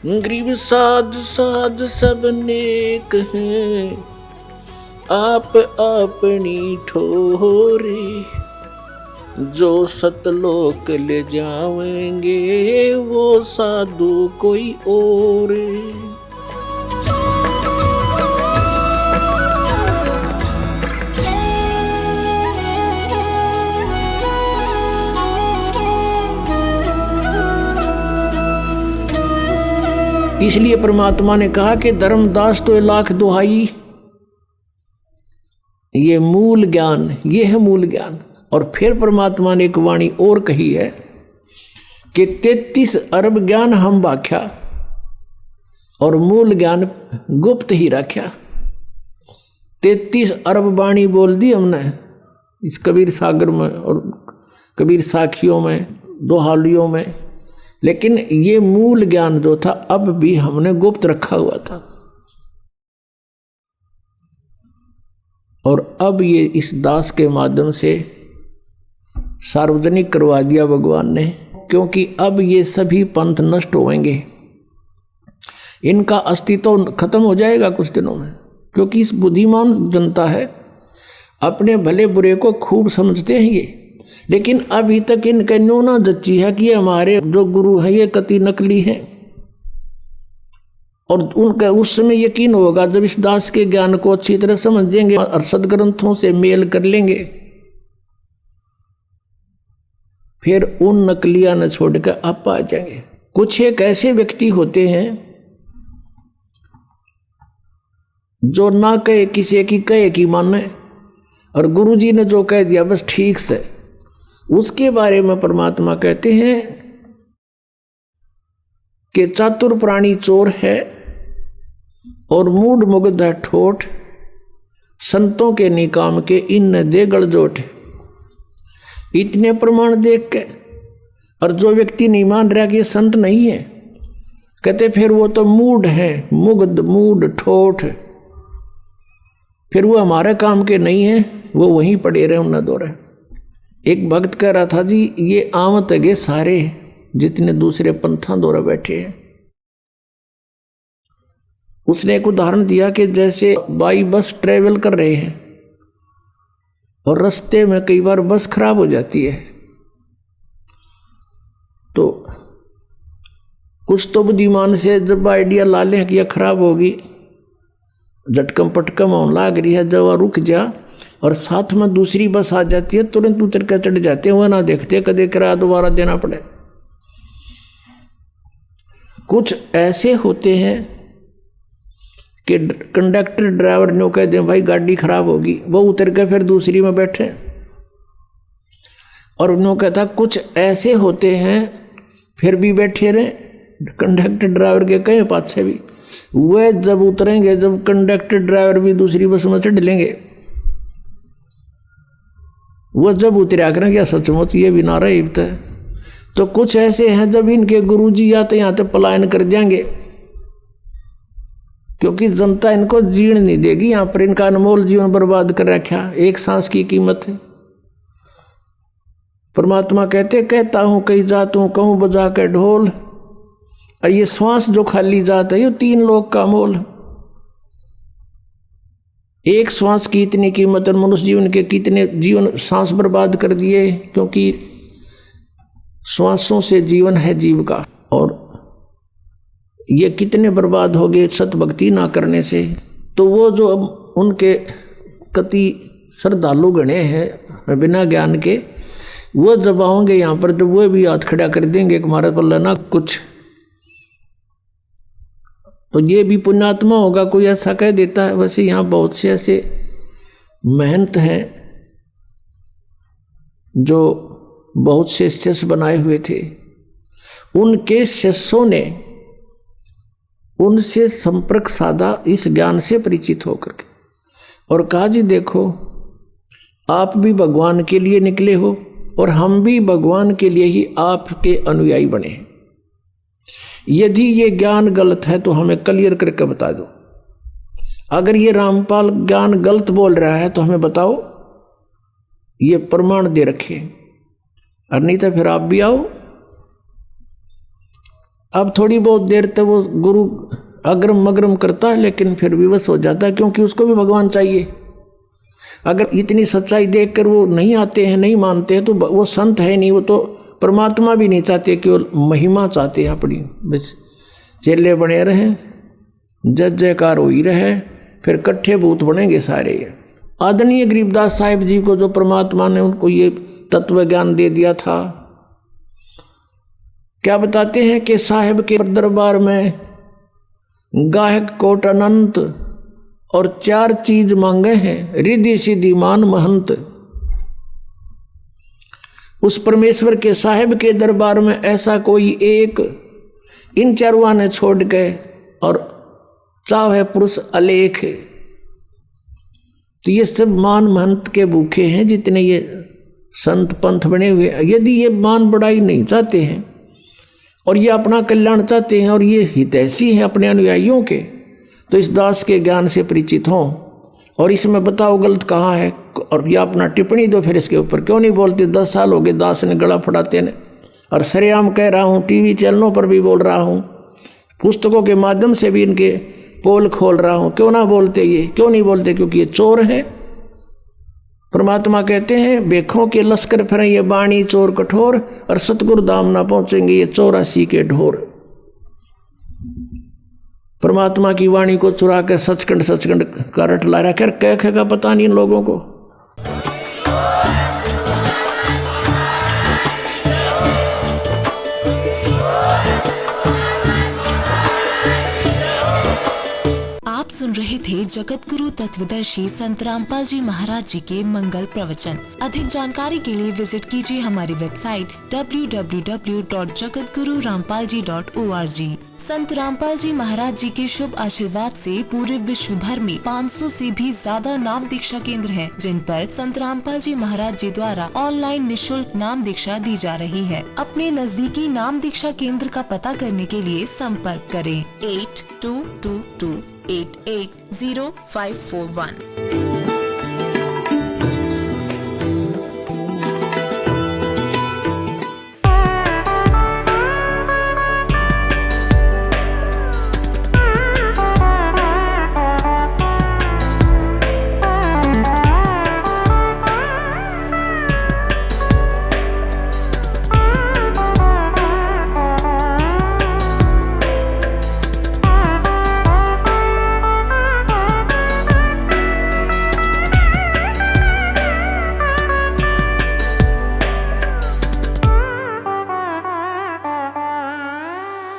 गरीब साध साध सब नेक हैं, आप अपनी ठोरे, जो सतलोक ले जाएंगे वो साधु कोई और। इसलिए परमात्मा ने कहा कि धर्मदास तो लाख दुहाई, ये मूल ज्ञान, ये है मूल ज्ञान। और फिर परमात्मा ने एक वाणी और कही है कि 33 अरब ज्ञान हम व्याख्या और मूल ज्ञान गुप्त ही रख्या। 33 अरब वाणी बोल दी हमने इस कबीर सागर में और कबीर साखियों में, दोहालियों में, लेकिन ये मूल ज्ञान जो था अब भी हमने गुप्त रखा हुआ था। और अब ये इस दास के माध्यम से सार्वजनिक करवा दिया भगवान ने, क्योंकि अब ये सभी पंथ नष्ट होंगे, इनका अस्तित्व खत्म हो जाएगा कुछ दिनों में। क्योंकि इस बुद्धिमान जनता है, अपने भले बुरे को खूब समझते हैं ये, लेकिन अभी तक इनके न्यूना जच्ची है कि ये हमारे जो गुरु हैं ये कति नकली हैं। और उनका उस समय यकीन होगा जब इस दास के ज्ञान को अच्छी तरह समझेंगे और सदग्रंथों से मेल कर लेंगे, फिर उन नकलियां न छोड़कर आप आ जाएंगे। कुछ एक ऐसे व्यक्ति होते हैं जो ना कहे किसी की कहे कि माने, और गुरुजी ने जो कह दिया बस ठीक से, उसके बारे में परमात्मा कहते हैं कि चातुर प्राणी चोर है और मूढ़ मुग्ध है ठोठ, संतों के निकाम के इन दे गड़जोट। इतने प्रमाण देख के और जो व्यक्ति नहीं मान रहा कि ये संत नहीं है, कहते फिर वो तो मूढ़ है, मुग्ध मूढ़ ठोठ, फिर वो हमारे काम के नहीं है, वो वहीं पड़े रहे उन्ना दो रहे। एक भक्त कह रहा था जी ये आमत है सारे जितने दूसरे पंथा द्वारा बैठे हैं। उसने एक उदाहरण दिया कि जैसे बाई बस ट्रेवल कर रहे हैं और रास्ते में कई बार बस खराब हो जाती है, तो कुछ तो बुद्धिमान से जब आइडिया ला लें कि यह खराब होगी, झटकम पटकम होने लाग रही है, जब रुक जा और साथ में दूसरी बस आ जाती है, तुरंत उतर कर चढ़ जाते हैं, वह ना देखते कदे किराया दोबारा देना पड़े। कुछ ऐसे होते हैं कि कंडक्टर ड्राइवर ने कह दे भाई गाड़ी खराब होगी, वो उतर कर फिर दूसरी में बैठे। और उन्होंने कहता कुछ ऐसे होते हैं फिर भी बैठे रहे, कंडक्टर ड्राइवर के कहे पाछे भी, वह जब उतरेंगे, जब कंडक्टर ड्राइवर भी दूसरी बस में चढ़ लेंगे, वो जब उतरा करें क्या सचमुच ये भी नारा इब्त है। तो कुछ ऐसे हैं जब इनके गुरुजी आते यहाँ तो पलायन कर जाएंगे, क्योंकि जनता इनको जीण नहीं देगी, यहाँ पर इनका अनमोल जीवन बर्बाद कर रखा, एक सांस की कीमत है। परमात्मा कहते कहता हूँ कई जातों कहूँ बजा के ढोल, और ये श्वास जो खाली जात है ये 3 लोग का मोल। एक श्वास की इतनी कीमत है, मनुष्य जीवन के कितने जीवन सांस बर्बाद कर दिए, क्योंकि श्वासों से जीवन है जीव का, और ये कितने बर्बाद हो गए सतभक्ति ना करने से। तो वो जो उनके कति श्रद्धालु गणे हैं बिना ज्ञान के, वो जब आओगे यहाँ पर तो वो भी हाथ खड़ा कर देंगे कि हमारे पल्ला ना कुछ, तो ये भी पुण्यात्मा होगा कोई ऐसा कह देता है। वैसे यहाँ बहुत से ऐसे महंत हैं जो बहुत से शिष्य बनाए हुए थे, उनके शिष्यों ने उनसे संपर्क साधा इस ज्ञान से परिचित होकर के, और कहा जी देखो आप भी भगवान के लिए निकले हो और हम भी भगवान के लिए ही आपके अनुयायी बने हैं। यदि ये ज्ञान गलत है तो हमें क्लियर करके बता दो, अगर ये रामपाल ज्ञान गलत बोल रहा है तो हमें बताओ, ये प्रमाण दे रखे, और नहीं तो फिर आप भी आओ। अब थोड़ी बहुत देर तक वो गुरु अग्रम मग्रम करता है, लेकिन फिर विवश हो जाता है, क्योंकि उसको भी भगवान चाहिए। अगर इतनी सच्चाई देखकर वो नहीं आते हैं, नहीं मानते हैं, तो वो संत है नहीं, वो तो परमात्मा भी नहीं चाहते, केवल महिमा चाहते हैं अपनी। बस चेले बने रहें, जय जयकार हो ही रहे, फिर कट्ठे भूत बनेंगे सारे। आदरणीय गरीबदास साहिब जी को जो परमात्मा ने उनको ये तत्व ज्ञान दे दिया था, क्या बताते हैं कि साहिब के दरबार में गाहक कोट अनंत और 4 चीज मांगे हैं, रिद्धि सिद्धि मान महंत। उस परमेश्वर के साहिब के दरबार में ऐसा कोई एक इन चारों ने छोड़ गए, और चाव है पुरुष अलेख। तो ये सब मान महंत के भूखे हैं जितने ये संत पंथ बने हुए। यदि ये मान बढ़ाई नहीं चाहते हैं और ये अपना कल्याण चाहते हैं और ये हितैषी हैं अपने अनुयायियों के, तो इस दास के ज्ञान से परिचित हों और इसमें बताओ गलत कहाँ है, और ये अपना टिप्पणी दो। फिर इसके ऊपर क्यों नहीं बोलते? 10 साल हो गए दास ने गला फड़ाते ने, और सरेआम कह रहा हूँ, टीवी चैनलों पर भी बोल रहा हूँ, पुस्तकों के माध्यम से भी इनके पोल खोल रहा हूँ। क्यों ना बोलते? ये क्यों नहीं बोलते? क्योंकि ये चोर हैं। परमात्मा कहते हैं बेखों के लश्कर फिरें ये बाणी चोर कठोर, और सतगुरु धाम ना पहुंचेंगे ये 84 के ढोर। परमात्मा की वाणी को चुरा कर सचखंड का रट ला रहा, कर कह का पता नहीं इन लोगों को। सुन रहे थे जगत गुरु तत्वदर्शी संत रामपाल जी महाराज जी के मंगल प्रवचन। अधिक जानकारी के लिए विजिट कीजिए हमारी वेबसाइट www.jagatgururampalji.org। संत रामपाल जी महाराज जी के शुभ आशीर्वाद से पूरे विश्व भर में 500 से भी ज्यादा नाम दीक्षा केंद्र हैं, जिन पर संत रामपाल जी महाराज जी द्वारा ऑनलाइन निशुल्क नाम दीक्षा दी जा रही है। अपने नजदीकी नाम दीक्षा केंद्र का पता करने के लिए संपर्क करें 8222880541।